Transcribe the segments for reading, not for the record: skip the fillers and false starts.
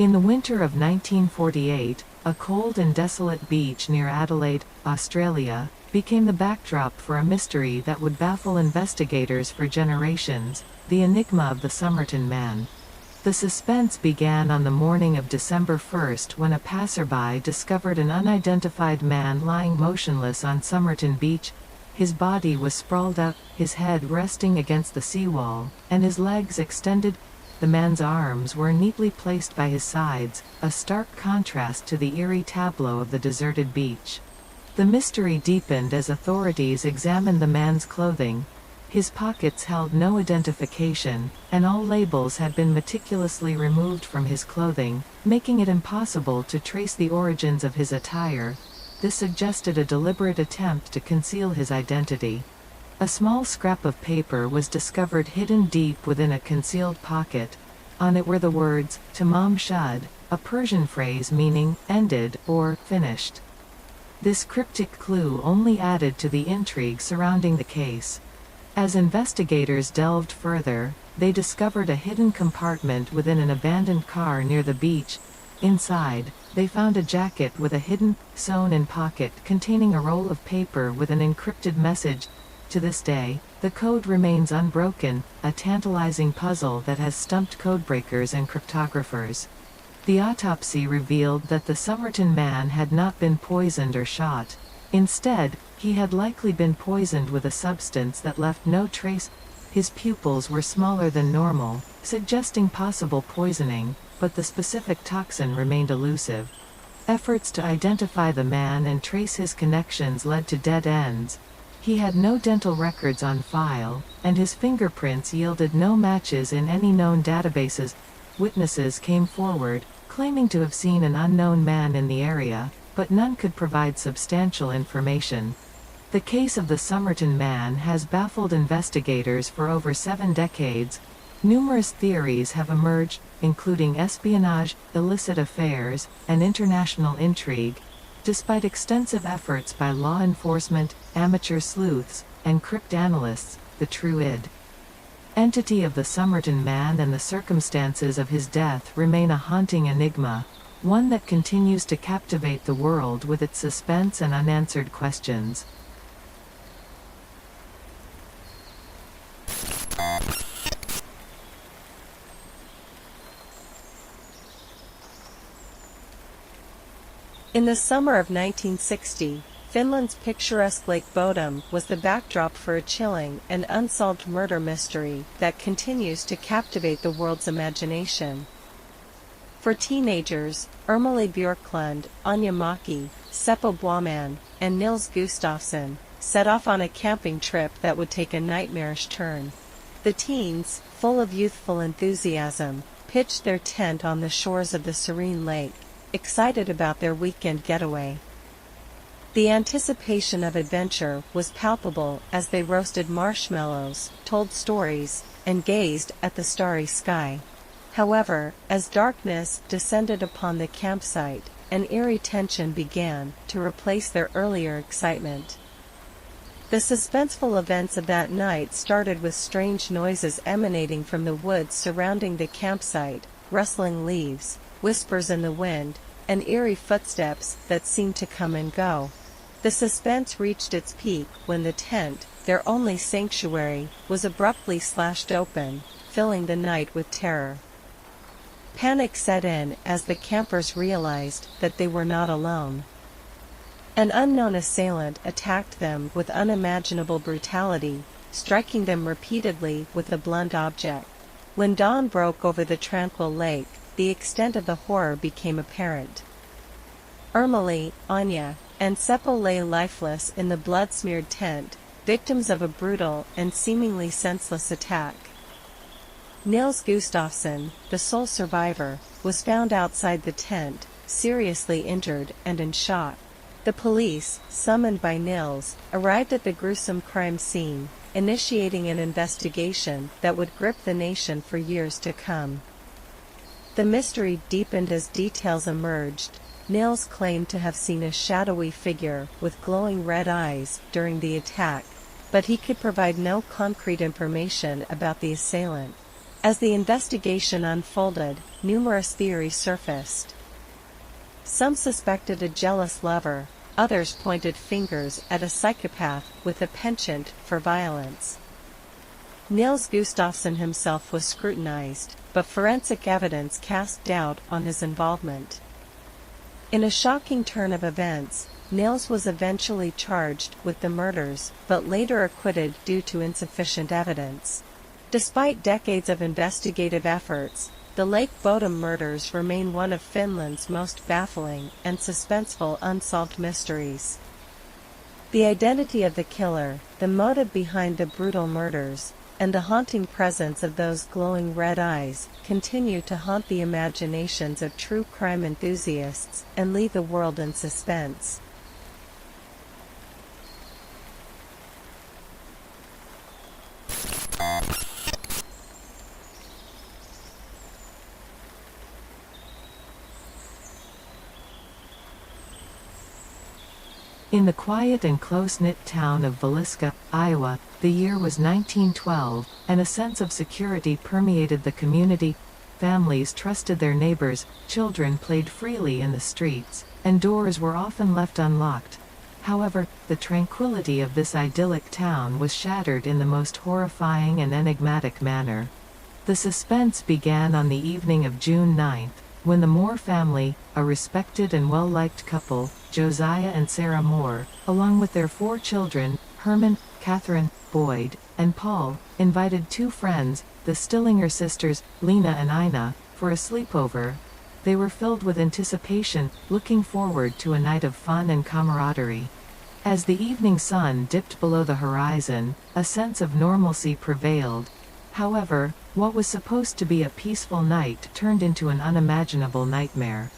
In the winter of 1948, a cold and desolate beach near Adelaide, Australia, became the backdrop for a mystery that would baffle investigators for generations: the enigma of the Somerton Man. The suspense began on the morning of December 1 when a passerby discovered an unidentified man lying motionless on Somerton Beach. His body was sprawled out, his head resting against the seawall, and his legs extended. The man's arms were neatly placed by his sides, a stark contrast to the eerie tableau of the deserted beach. The mystery deepened as authorities examined the man's clothing. His pockets held no identification, and all labels had been meticulously removed from his clothing, making it impossible to trace the origins of his attire. This suggested a deliberate attempt to conceal his identity. A small scrap of paper was discovered hidden deep within a concealed pocket. On it were the words, "Tamam shud," a Persian phrase meaning, ended, or, finished. This cryptic clue only added to the intrigue surrounding the case. As investigators delved further, they discovered a hidden compartment within an abandoned car near the beach. Inside, they found a jacket with a hidden, sewn-in pocket containing a roll of paper with an encrypted message. To this day, the code remains unbroken, a tantalizing puzzle that has stumped codebreakers and cryptographers. The autopsy revealed that the Somerton Man had not been poisoned or shot. Instead, he had likely been poisoned with a substance that left no trace. His pupils were smaller than normal, suggesting possible poisoning, but the specific toxin remained elusive. Efforts to identify the man and trace his connections led to dead ends. He had no dental records on file, and his fingerprints yielded no matches in any known databases. Witnesses came forward, claiming to have seen an unknown man in the area, but none could provide substantial information. The case of the Somerton Man has baffled investigators for over 7 decades. Numerous theories have emerged, including espionage, illicit affairs, and international intrigue. Despite extensive efforts by law enforcement, amateur sleuths, and cryptanalysts, the true entity of the Somerton Man and the circumstances of his death remain a haunting enigma, one that continues to captivate the world with its suspense and unanswered questions. In the summer of 1960, Finland's picturesque Lake Bodom was the backdrop for a chilling and unsolved murder mystery that continues to captivate the world's imagination. For teenagers, Ermelie Björklund, Anja Maki, Seppo Boiman, and Nils Gustafsson set off on a camping trip that would take a nightmarish turn. The teens, full of youthful enthusiasm, pitched their tent on the shores of the serene lake, excited about their weekend getaway. The anticipation of adventure was palpable as they roasted marshmallows, told stories, and gazed at the starry sky. However, as darkness descended upon the campsite, an eerie tension began to replace their earlier excitement. The suspenseful events of that night started with strange noises emanating from the woods surrounding the campsite, rustling leaves, whispers in the wind, and eerie footsteps that seemed to come and go. The suspense reached its peak when the tent, their only sanctuary, was abruptly slashed open, filling the night with terror. Panic set in as the campers realized that they were not alone. An unknown assailant attacked them with unimaginable brutality, striking them repeatedly with a blunt object. When dawn broke over the tranquil lake, the extent of the horror became apparent. Ermelie, Anja, and Seppo lay lifeless in the blood-smeared tent, victims of a brutal and seemingly senseless attack. Nils Gustafsson, the sole survivor, was found outside the tent, seriously injured and in shock. The police, summoned by Nils, arrived at the gruesome crime scene, initiating an investigation that would grip the nation for years to come. The mystery deepened as details emerged. Nils claimed to have seen a shadowy figure with glowing red eyes during the attack, but he could provide no concrete information about the assailant. As the investigation unfolded, numerous theories surfaced. Some suspected a jealous lover, others pointed fingers at a psychopath with a penchant for violence. Niels Gustafsson himself was scrutinized, but forensic evidence cast doubt on his involvement. In a shocking turn of events, Niels was eventually charged with the murders, but later acquitted due to insufficient evidence. Despite decades of investigative efforts, the Lake Bodom murders remain one of Finland's most baffling and suspenseful unsolved mysteries. The identity of the killer, the motive behind the brutal murders, and the haunting presence of those glowing red eyes continue to haunt the imaginations of true crime enthusiasts and leave the world in suspense. In the quiet and close-knit town of Villisca, Iowa, the year was 1912, and a sense of security permeated the community. Families trusted their neighbors, children played freely in the streets, and doors were often left unlocked. However, the tranquility of this idyllic town was shattered in the most horrifying and enigmatic manner. The suspense began on the evening of June 9th, when the Moore family, a respected and well-liked couple, Josiah and Sarah Moore, along with their 4 children, Herman, Catherine, Boyd, and Paul, invited 2 friends, the Stillinger sisters, Lena and Ina, for a sleepover. They were filled with anticipation, looking forward to a night of fun and camaraderie. As the evening sun dipped below the horizon, a sense of normalcy prevailed. However, what was supposed to be a peaceful night turned into an unimaginable nightmare.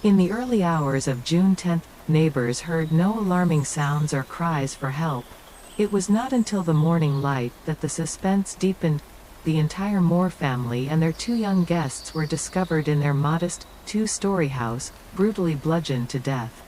In the early hours of June 10th, neighbors heard no alarming sounds or cries for help. It was not until the morning light that the suspense deepened. The entire Moore family and their 2 young guests were discovered in their modest, 2-story house, brutally bludgeoned to death.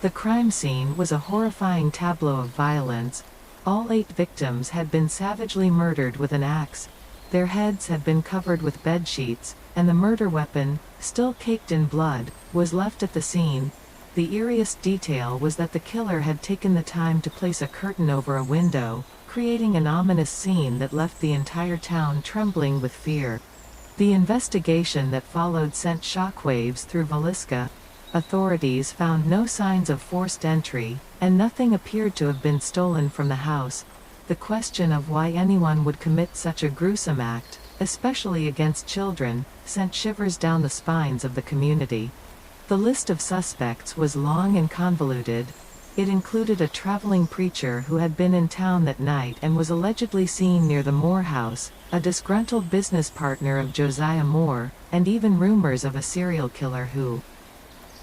The crime scene was a horrifying tableau of violence. All 8 victims had been savagely murdered with an axe. Their heads had been covered with bedsheets, and the murder weapon, still caked in blood, was left at the scene. The eeriest detail was that the killer had taken the time to place a curtain over a window, creating an ominous scene that left the entire town trembling with fear. The investigation that followed sent shockwaves through Villisca. Authorities found no signs of forced entry, and nothing appeared to have been stolen from the house. The question of why anyone would commit such a gruesome act, especially against children, sent shivers down the spines of the community. The list of suspects was long and convoluted. It included a traveling preacher who had been in town that night and was allegedly seen near the Moore house, a disgruntled business partner of Josiah Moore, and even rumors of a serial killer who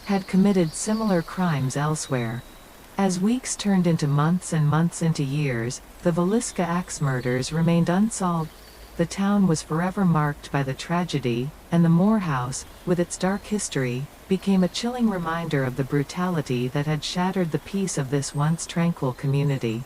had committed similar crimes elsewhere. As weeks turned into months and months into years, the Villisca axe murders remained unsolved. The town was forever marked by the tragedy, and the Moore house, with its dark history, became a chilling reminder of the brutality that had shattered the peace of this once tranquil community.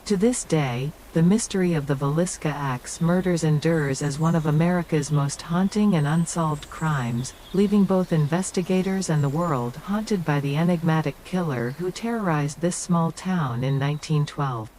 To this day, the mystery of the Villisca axe murders endures as one of America's most haunting and unsolved crimes, leaving both investigators and the world haunted by the enigmatic killer who terrorized this small town in 1912.